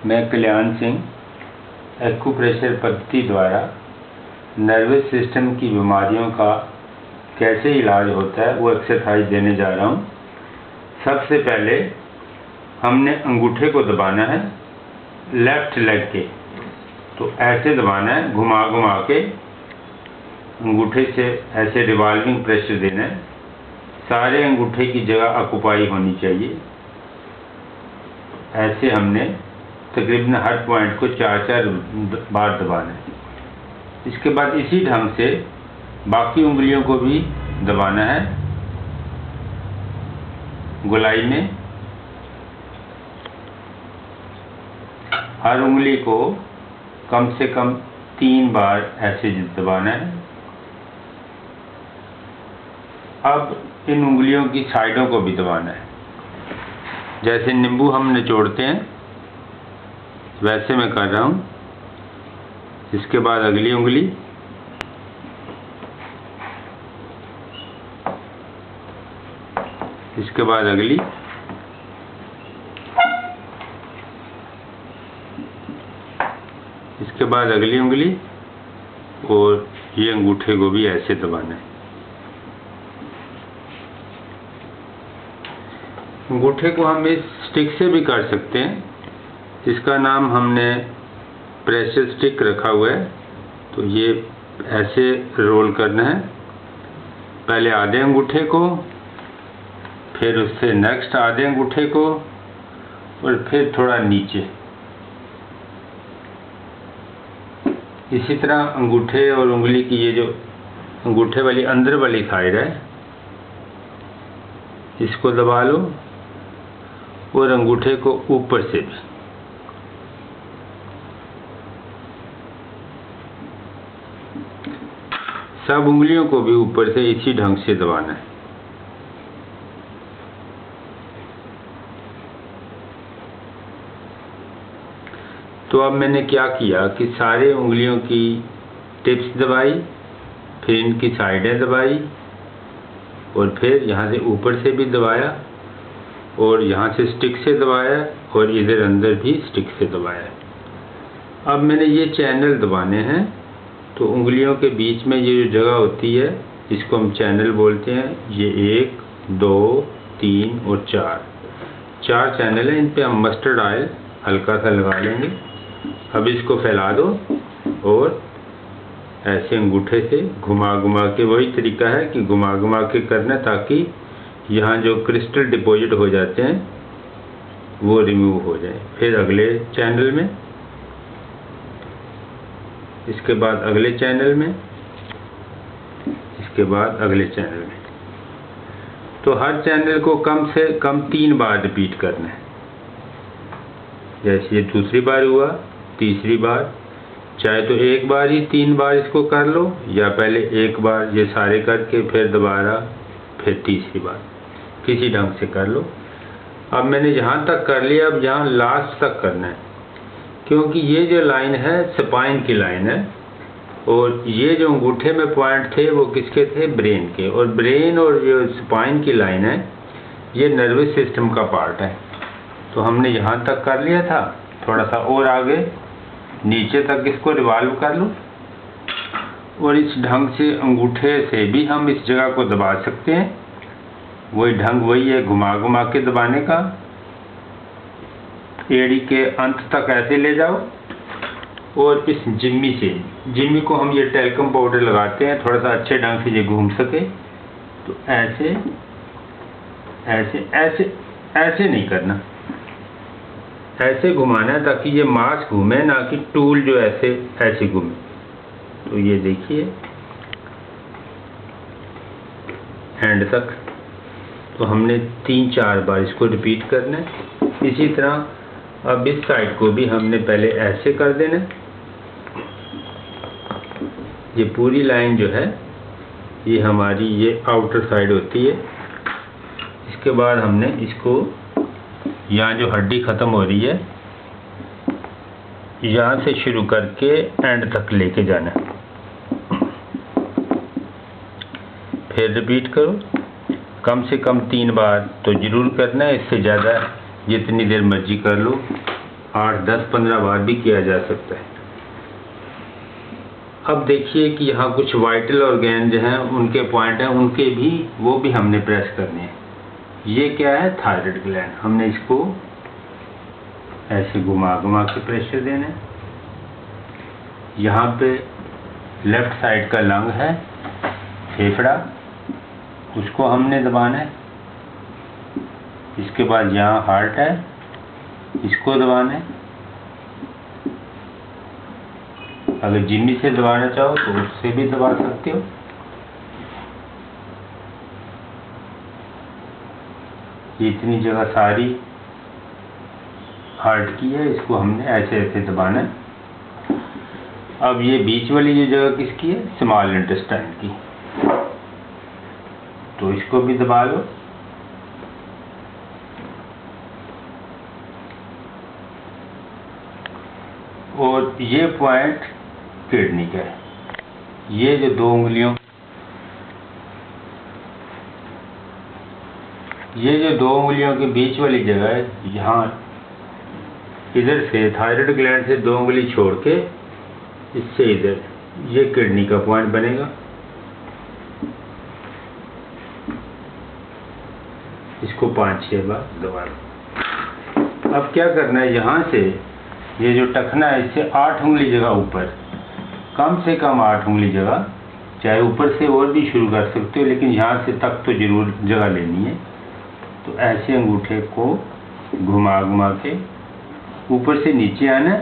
मैं कल्याण सिंह एक्यूप्रेशर पद्धति द्वारा नर्वस सिस्टम की बीमारियों का कैसे इलाज होता है वो एक्सरसाइज देने जा रहा हूँ। सबसे पहले हमने अंगूठे को दबाना है लेफ्ट लेग के, तो ऐसे दबाना है, घुमा घुमा के अंगूठे से ऐसे रिवॉल्विंग प्रेशर देना है। सारे अंगूठे की जगह ऑक्यूपाई होनी चाहिए। ऐसे हमने तकरीबन हर पॉइंट को 4-4 बार दबाना है। इसके बाद इसी ढंग से बाकी उंगलियों को भी दबाना है गोलाई में। हर उंगली को कम से कम 3 बार ऐसे दबाना है। अब इन उंगलियों की साइडों को भी दबाना है। जैसे नींबू हम निचोड़ते हैं वैसे मैं कर रहा हूँ। इसके बाद अगली उंगली, इसके बाद अगली, इसके बाद अगली उंगली, और ये अंगूठे को भी ऐसे दबाना है। अंगूठे को हम इस स्टिक से भी कर सकते हैं, इसका नाम हमने प्रेशर स्टिक रखा हुआ है। तो ये ऐसे रोल करना है, पहले आधे अंगूठे को, फिर उससे नेक्स्ट आधे अंगूठे को, और फिर थोड़ा नीचे। इसी तरह अंगूठे और उंगली की ये जो अंगूठे वाली अंदर वाली साइड है इसको दबा लो, और अंगूठे को ऊपर से भी। सब उंगलियों को भी ऊपर से इसी ढंग से दबाना है। तो अब मैंने क्या किया कि सारे उंगलियों की टिप्स दबाई, फिर इनकी साइडें दबाई, और फिर यहाँ से ऊपर से भी दबाया, और यहाँ से स्टिक से दबाया, और इधर अंदर भी स्टिक से दबाया। अब मैंने ये चैनल दबाने हैं। तो उंगलियों के बीच में ये जो जगह होती है इसको हम चैनल बोलते हैं। ये 1, 2, 3 और 4 चैनल हैं। इन पे हम मस्टर्ड ऑयल हल्का सा लगा लेंगे। अब इसको फैला दो और ऐसे अंगूठे से घुमा घुमा के, वही तरीका है कि घुमा घुमा के करना, ताकि यहाँ जो क्रिस्टल डिपॉजिट हो जाते हैं वो रिमूव हो जाए। फिर अगले चैनल में, इसके बाद अगले चैनल में, इसके बाद अगले चैनल में। तो हर चैनल को कम से कम 3 बार रिपीट करना है। जैसे ये दूसरी बार हुआ, तीसरी बार, चाहे तो एक बार ही 3 बार इसको कर लो, या पहले एक बार ये सारे करके फिर दोबारा, फिर तीसरी बार, किसी ढंग से कर लो। अब मैंने यहाँ तक कर लिया, अब यहाँ लास्ट तक करना है, क्योंकि ये जो लाइन है स्पाइन की लाइन है, और ये जो अंगूठे में पॉइंट थे वो किसके थे? ब्रेन के। और ब्रेन और जो स्पाइन की लाइन है ये नर्वस सिस्टम का पार्ट है। तो हमने यहाँ तक कर लिया था, थोड़ा सा और आगे नीचे तक इसको रिवॉल्व कर लो, और इस ढंग से अंगूठे से भी हम इस जगह को दबा सकते हैं। वही ढंग वही है, घुमा घुमा के दबाने का। एड़ी के अंत तक ऐसे ले जाओ, और इस जिम्मी से, जिम्मी को हम ये टैल्कम पाउडर लगाते हैं थोड़ा सा अच्छे ढंग से ये घूम सके। तो ऐसे ऐसे ऐसे ऐसे नहीं करना, ऐसे घुमाना है ताकि ये मांस घूमे, ना कि टूल जो ऐसे घूमे। तो ये देखिए एंड तक। तो हमने 3-4 बार इसको रिपीट करना है। इसी तरह अब इस साइड को भी हमने पहले ऐसे कर देना है। ये पूरी लाइन जो है ये हमारी ये आउटर साइड होती है। इसके बाद हमने इसको, यहाँ जो हड्डी ख़त्म हो रही है यहाँ से शुरू करके एंड तक लेके जाना है। फिर रिपीट करो, कम से कम 3 बार तो ज़रूर करना है, इससे ज़्यादा जितनी देर मर्जी कर लो। 8, 10, 15 बार भी किया जा सकता है। अब देखिए कि यहाँ कुछ वाइटल ऑर्गेन जो हैं उनके पॉइंट हैं, उनके भी वो भी हमने प्रेस करने हैं। ये क्या है? Thyroid gland. हमने इसको ऐसे घुमा घुमा के प्रेशर देना है। यहाँ पे लेफ्ट साइड का लंग है, फेफड़ा, उसको हमने दबाना है। इसके बाद यहाँ हार्ट है, इसको दबाना है। अगर जिम्मी से दबाना चाहो तो उससे भी दबा सकते हो। ये इतनी जगह सारी हार्ट की है, इसको हमने ऐसे ऐसे दबाना है। अब ये बीच वाली जो जगह किसकी है? स्मॉल इंटेस्टाइन की, तो इसको भी दबा लो। और ये पॉइंट किडनी का है। ये जो दो उंगलियों के बीच वाली जगह है, यहाँ इधर से थायराइड ग्लैंड से 2 उंगली छोड़ के इससे इधर, ये किडनी का पॉइंट बनेगा। इसको 5-6 बार दबा लो। अब क्या करना है, यहाँ से ये जो टखना है इससे 8 उंगली जगह ऊपर, कम से कम 8 उंगली जगह, चाहे ऊपर से और भी शुरू कर सकते हो, लेकिन यहाँ से तक तो जरूर जगह लेनी है। तो ऐसे अंगूठे को घुमा घुमा के ऊपर से नीचे आना,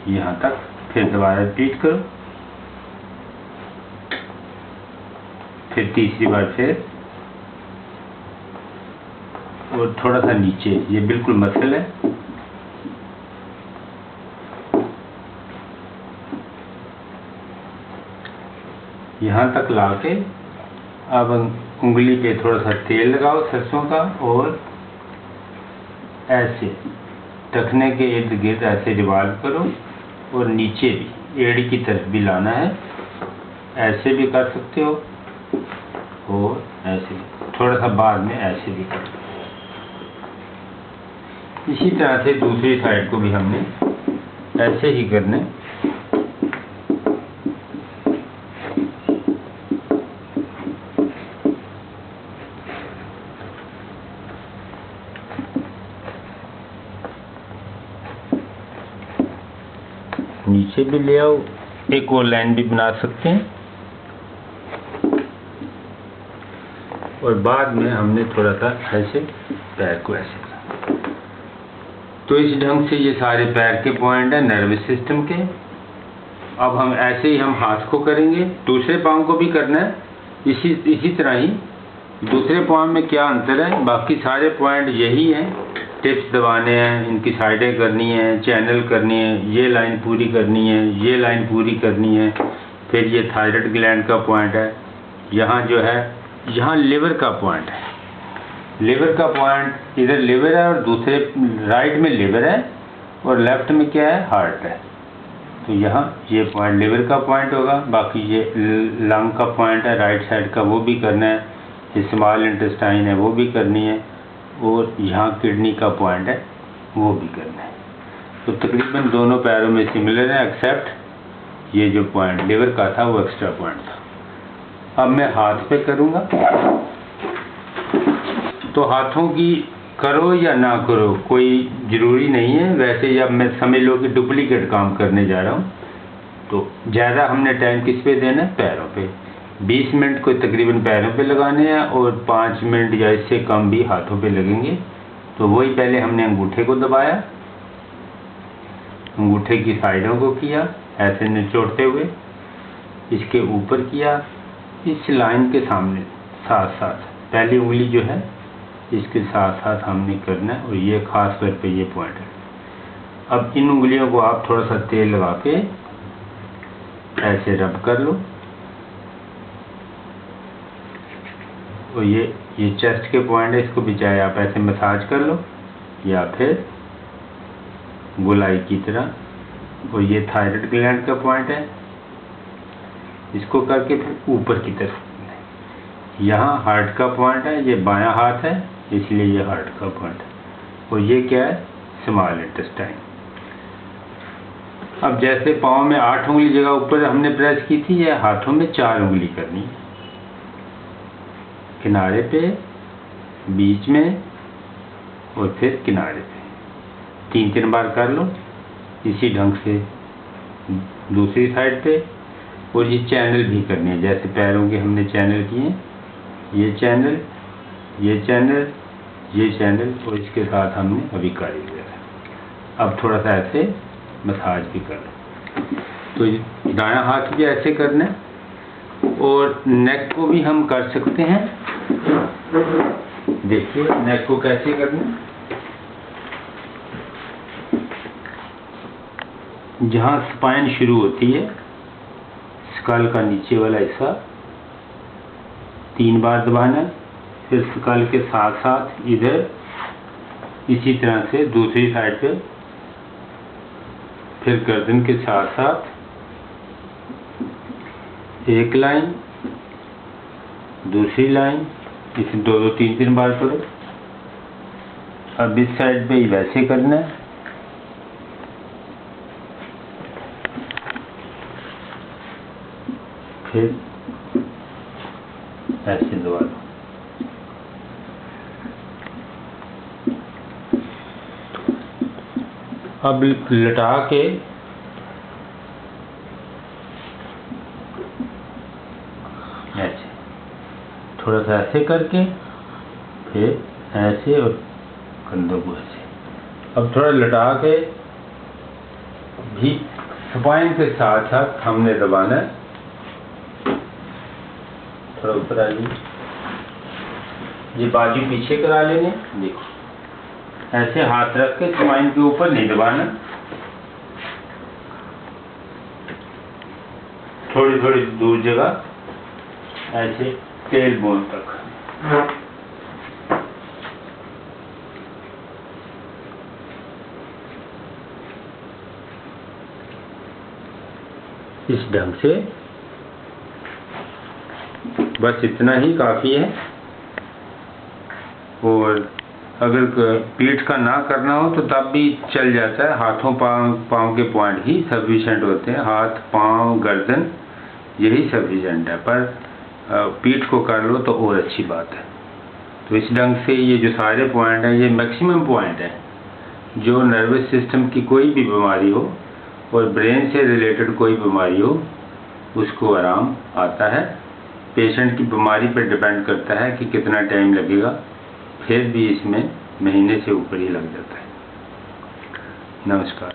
यहाँ तक, फिर दोबारा रिपीट करो, फिर तीसरी बार फिर, और थोड़ा सा नीचे, ये बिल्कुल मसल है। यहाँ तक लाके अब उंगली पे थोड़ा सा तेल लगाओ सरसों का, और ऐसे टखने के इर्द गिर्द ऐसे रिवॉल्व करो, और नीचे भी एड़ी की तरफ भी लाना है। ऐसे भी कर सकते हो, और ऐसे भी, थोड़ा सा बाद में ऐसे भी कर। इसी तरह से दूसरी साइड को भी हमने ऐसे ही करने। नीचे भी ले आओ, एक और लाइन भी बना सकते हैं, और बाद में हमने थोड़ा सा ऐसे पैर को ऐसे। तो इस ढंग से ये सारे पैर के पॉइंट हैं नर्वस सिस्टम के। अब हम ऐसे ही हम हाथ को करेंगे, दूसरे पाँव को भी करना है इसी तरह ही। दूसरे पाँव में क्या अंतर है? बाकी सारे पॉइंट यही हैं, टिप्स दबाने हैं, इनकी साइडें करनी है, चैनल करनी है, ये लाइन पूरी करनी है, ये लाइन पूरी करनी है। फिर ये थायराइड ग्लैंड का पॉइंट है, यहाँ जो है, यहाँ लिवर का पॉइंट है। लिवर का पॉइंट, इधर लिवर है और दूसरे राइट में लिवर है, और लेफ्ट में क्या है? हार्ट है। तो यहाँ ये पॉइंट लिवर का पॉइंट होगा। बाकी ये लंग का पॉइंट है राइट साइड का, वो भी करना है। ये स्मॉल इंटेस्टाइन है, वो भी करनी है, और यहाँ किडनी का पॉइंट है, वो भी करना है। तो तकरीबन दोनों पैरों में सिमिलर है, एक्सेप्ट ये जो पॉइंट लिवर का था वो एक्स्ट्रा पॉइंट था। अब मैं हाथ पे करूँगा, तो हाथों की करो या ना करो कोई ज़रूरी नहीं है। वैसे जब मैं समझ लो कि डुप्लीकेट काम करने जा रहा हूँ, तो ज़्यादा हमने टाइम किस पे देना है? पैरों पे। 20 मिनट को तकरीबन पैरों पे लगाने हैं, और 5 मिनट या इससे कम भी हाथों पे लगेंगे। तो वही पहले हमने अंगूठे को दबाया, अंगूठे की साइडों को किया ऐसे निचोड़ते हुए, इसके ऊपर किया, इस लाइन के सामने साथ साथ पहली उंगली जो है इसके साथ साथ हमने करना है, और ये खास तौर पे ये पॉइंट है। अब इन उंगलियों को आप थोड़ा सा तेल लगा के ऐसे रब कर लो, और ये चेस्ट के पॉइंट है, इसको भी चाहे आप ऐसे मसाज कर लो या फिर गोलाई की तरह। और ये थायराइड ग्लैंड का पॉइंट है, इसको करके फिर ऊपर की तरफ। यहाँ हार्ट का पॉइंट है, ये बायां हाथ है इसलिए ये हार्ट का पॉइंट है। और ये क्या है? Small intestine. अब जैसे पाँव में 8 उंगली जगह ऊपर हमने प्रेस की थी, या हाथों में 4 उंगली करनी है, किनारे पे, बीच में और फिर किनारे पे 3-3 बार कर लो। इसी ढंग से दूसरी साइड पे, और ये चैनल भी करनी है, जैसे पैरों के हमने चैनल किए, ये चैनल, ये चैनल, ये चैनल, और इसके साथ हमने अभी कारी लिया। अब थोड़ा सा ऐसे मसाज भी कर लो। तो दायां हाथ भी ऐसे करना है, और नेक को भी हम कर सकते हैं। देखिए नेक को कैसे करना है। जहाँ स्पाइन शुरू होती है, स्कल का नीचे वाला हिस्सा 3 बार दबाना, फिर स्कल के साथ साथ इधर इसी तरह से दूसरी साइड पे, फिर गर्दन के साथ साथ एक लाइन, दूसरी लाइन, इसे 2-2, 3-3 बार करो। अब इस साइड पे वैसे करना है, फिर ऐसे दबा दो। अब लटा के ऐसे थोड़ा सा ऐसे करके, फिर ऐसे, और कंधों को ऐसे। अब थोड़ा लटा के भी स्पाइन के साथ साथ हमने दबाना है। थोड़ा ऊपर आ जाइए, ये बाजू पीछे करा लेने। देखो ऐसे हाथ रख के स्पाइन के ऊपर नहीं दबाना, थोड़ी थोड़ी दूर जगह, ऐसे टेल बोन तक। इस ढंग से बस इतना ही काफ़ी है। और अगर पीठ का ना करना हो तो तब भी चल जाता है, हाथों पाँव के पॉइंट ही सफिशिएंट होते हैं। हाथ, पाँव, गर्दन, यही सफिशिएंट है, पर पीठ को कर लो तो और अच्छी बात है। तो इस ढंग से ये जो सारे पॉइंट हैं, ये मैक्सिमम पॉइंट हैं। जो नर्वस सिस्टम की कोई भी बीमारी हो और ब्रेन से रिलेटेड कोई बीमारी हो, उसको आराम आता है। पेशेंट की बीमारी पर डिपेंड करता है कि कितना टाइम लगेगा, फिर भी इसमें महीने से ऊपर ही लग जाता है। नमस्कार।